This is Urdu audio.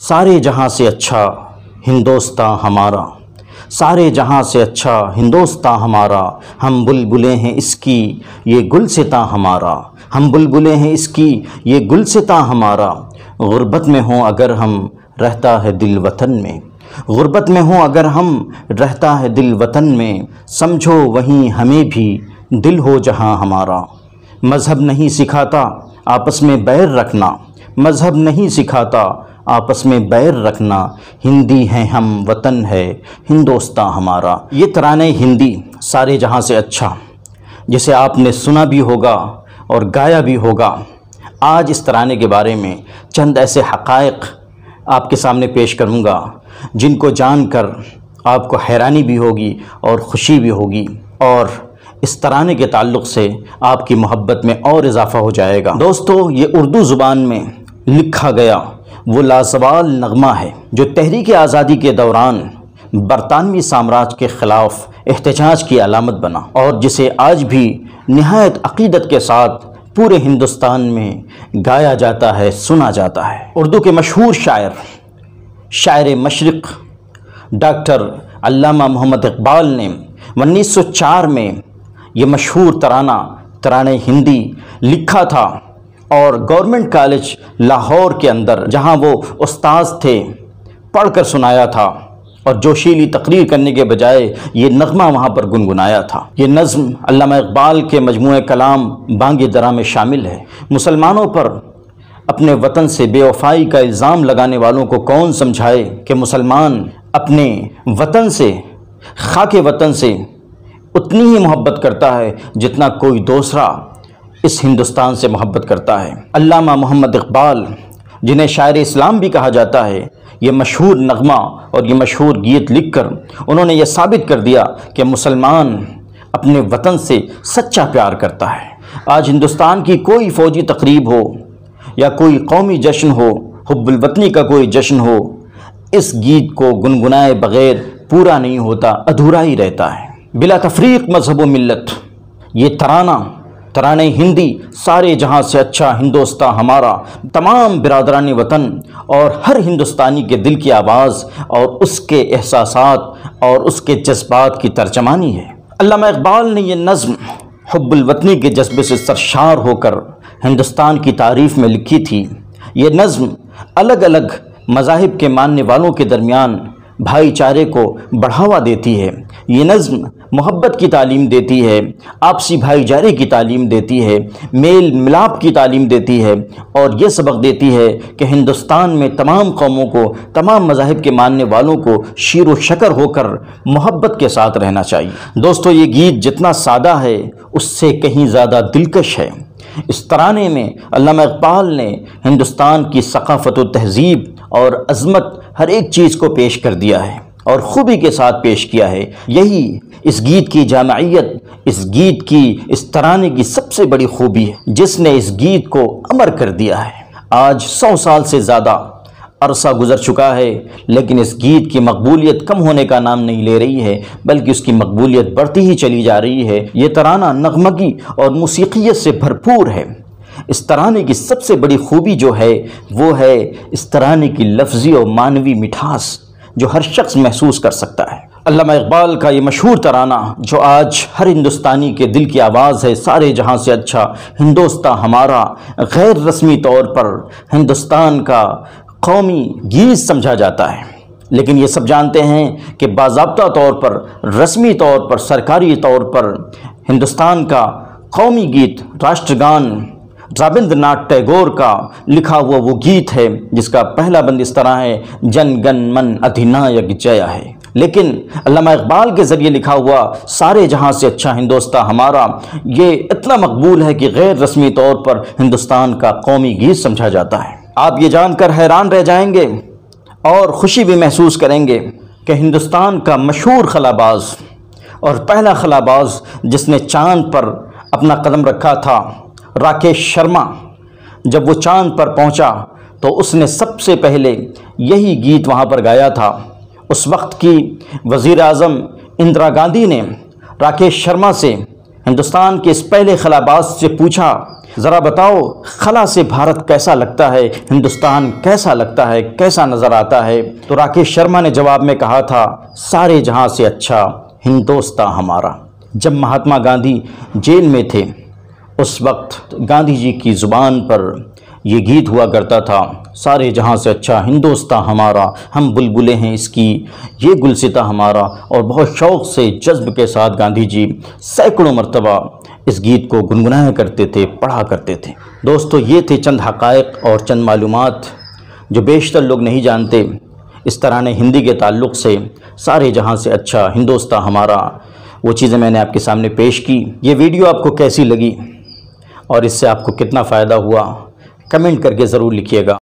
سارے جہاں سے اچھا ہندوستاں ہمارا، سارے جہاں سے اچھا ہندوستاں ہمارا، ہم بلبلیں ہیں اس کی یہ گلستاں ہمارا، ہم بلبلیں ہیں اس کی یہ گلستاں ہمارا، غربت میں ہوں اگر ہم رہتا ہے دل وطن میں، غربت میں ہوں اگر ہم رہتا ہے دل وطن میں، سمجھو وہیں ہمیں بھی دل ہو جہاں ہمارا۔ مذہب نہیں سکھاتا آپس میں بیر رکھنا، مذہب نہیں سکھاتا آپس میں بیر رکھنا، ہندی ہیں ہم وطن ہے ہندوستاں ہمارا۔ یہ ترانے ہندی سارے جہاں سے اچھا، جسے آپ نے سنا بھی ہوگا اور گایا بھی ہوگا۔ آج اس ترانے کے بارے میں چند ایسے حقائق آپ کے سامنے پیش کروں گا جن کو جان کر آپ کو حیرانی بھی ہوگی اور خوشی بھی ہوگی، اور اس ترانے کے تعلق سے آپ کی محبت میں اور اضافہ ہو جائے گا۔ دوستو، یہ اردو زبان میں لکھا گیا وہ لازوال نغمہ ہے جو تحریک آزادی کے دوران برطانوی سامراج کے خلاف احتجاج کی علامت بنا، اور جسے آج بھی نہایت عقیدت کے ساتھ پورے ہندوستان میں گایا جاتا ہے، سنا جاتا ہے۔ اردو کے مشہور شاعر مشرق ڈاکٹر علامہ محمد اقبال نے 1904 میں یہ مشہور ترانے ہندی لکھا تھا، اور گورنمنٹ کالج لاہور کے اندر جہاں وہ استاذ تھے پڑھ کر سنایا تھا، اور جوشیلی تقریر کرنے کے بجائے یہ نغمہ وہاں پر گنگنایا تھا۔ یہ نظم علامہ اقبال کے مجموعہ کلام بانگ درا میں شامل ہے۔ مسلمانوں پر اپنے وطن سے بے وفائی کا الزام لگانے والوں کو کون سمجھائے کہ مسلمان اپنے وطن سے، خاک وطن سے اتنی ہی محبت کرتا ہے جتنا کوئی دوسرا اس ہندوستان سے محبت کرتا ہے۔ علامہ محمد اقبال، جنہیں شاعر اسلام بھی کہا جاتا ہے، یہ مشہور نغمہ اور یہ مشہور گیت لکھ کر انہوں نے یہ ثابت کر دیا کہ مسلمان اپنے وطن سے سچا پیار کرتا ہے۔ آج ہندوستان کی کوئی فوجی تقریب ہو یا کوئی قومی جشن ہو، حب الوطنی کا کوئی جشن ہو، اس گیت کو گنگنائے بغیر پورا نہیں ہوتا، ادھورا ہی رہتا ہے۔ بلا تفریق مذہب و ملت، یہ ترانے ہندی سارے جہاں سے اچھا ہندوستاں ہمارا، تمام برادران وطن اور ہر ہندوستانی کے دل کی آواز اور اس کے احساسات اور اس کے جذبات کی ترجمانی ہے۔ علامہ اقبال نے یہ نظم حب الوطنی کے جذبے سے سرشار ہو کر ہندوستان کی تعریف میں لکھی تھی۔ یہ نظم الگ الگ مذاہب کے ماننے والوں کے درمیان بھائی چارے کو بڑھاوا دیتی ہے۔ یہ نظم محبت کی تعلیم دیتی ہے، آپسی بھائی چارے کی تعلیم دیتی ہے، میل ملاپ کی تعلیم دیتی ہے، اور یہ سبق دیتی ہے کہ ہندوستان میں تمام قوموں کو، تمام مذاہب کے ماننے والوں کو شیر و شکر ہو کر محبت کے ساتھ رہنا چاہیے۔ دوستو، یہ گیت جتنا سادہ ہے اس سے کہیں زیادہ دلکش ہے۔ اس ترانے میں علامہ اقبال نے ہندوستان کی ثقافت و تہذیب اور عظمت ہر ایک چیز کو پیش کر دیا ہے اور خوبی کے ساتھ پیش کیا ہے۔ یہی اس گیت کی جامعیت، اس گیت کی، اس ترانے کی سب سے بڑی خوبی ہے، جس نے اس گیت کو امر کر دیا ہے۔ آج 100 سال سے زیادہ عرصہ گزر چکا ہے، لیکن اس گیت کی مقبولیت کم ہونے کا نام نہیں لے رہی ہے، بلکہ اس کی مقبولیت بڑھتی ہی چلی جا رہی ہے۔ یہ ترانہ نغمگی اور موسیقیت سے بھرپور ہے۔ اس ترانے کی سب سے بڑی خوبی جو ہے وہ ہے اس ترانے کی لفظی اور معنوی مٹھاس جو ہر شخص محسوس کر سکتا ہے۔ علامہ اقبال کا یہ مشہور ترانہ جو آج ہر ہندوستانی کے دل کی آواز ہے، سارے جہاں سے اچھا ہندوستاں ہمارا، غیر رسمی طور پر ہندوستان کا قومی گیت سمجھا جاتا ہے، لیکن یہ سب جانتے ہیں کہ باضابطہ طور پر، رسمی طور پر، سرکاری طور پر ہندوستان کا قومی گیت راشٹر گان رابندر ناتھ ٹیگور کا لکھا ہوا وہ گیت ہے جس کا پہلا بند اس طرح ہے، جن گن من ادھینایک جیا ہے۔ لیکن علامہ اقبال کے ذریعے لکھا ہوا سارے جہاں سے اچھا ہندوستاں ہمارا یہ اتنا مقبول ہے کہ غیر رسمی طور پر ہندوستان کا قومی گیت سمجھا جاتا ہے۔ آپ یہ جان کر حیران رہ جائیں گے اور خوشی بھی محسوس کریں گے کہ ہندوستان کا مشہور خلاباز اور پہلا خلاباز جس نے چاند پر اپنا قدم رکھا تھا، راکیش شرما، جب وہ چاند پر پہنچا تو اس نے سب سے پہلے یہی گیت وہاں پر گایا تھا۔ اس وقت کی وزیر اعظم اندرا گاندھی نے راکیش شرما سے، ہندوستان کے اس پہلے خلاباز سے پوچھا ذرا بتاؤ خلا سے بھارت کیسا لگتا ہے، ہندوستان کیسا لگتا ہے، کیسا نظر آتا ہے؟ تو راکیش شرما نے جواب میں کہا تھا، سارے جہاں سے اچھا ہندوستان ہمارا۔ جب مہاتما گاندھی جیل میں تھے اس وقت گاندھی جی کی زبان پر یہ گیت ہوا کرتا تھا، سارے جہاں سے اچھا ہندوستان ہمارا، ہم بلبلیں ہیں اس کی یہ گلستاں ہمارا۔ اور بہت شوق سے جذب کے ساتھ گاندھی جی سینکڑوں مرتبہ اس گیت کو گنگنایا کرتے تھے، پڑھا کرتے تھے۔ دوستو یہ تھے چند حقائق اور چند معلومات جو بیشتر لوگ نہیں جانتے۔ اس طرح نے ہندی کے تعلق سے سارے جہاں سے اچھا ہندوستان ہمارا، وہ چیزیں میں نے آپ کے سامنے پیش کی۔ یہ ویڈیو آپ کو کیسی لگی اور اس سے آپ کو کتنا فائدہ ہوا، کمنٹ کر کے ضرور لکھیے گا۔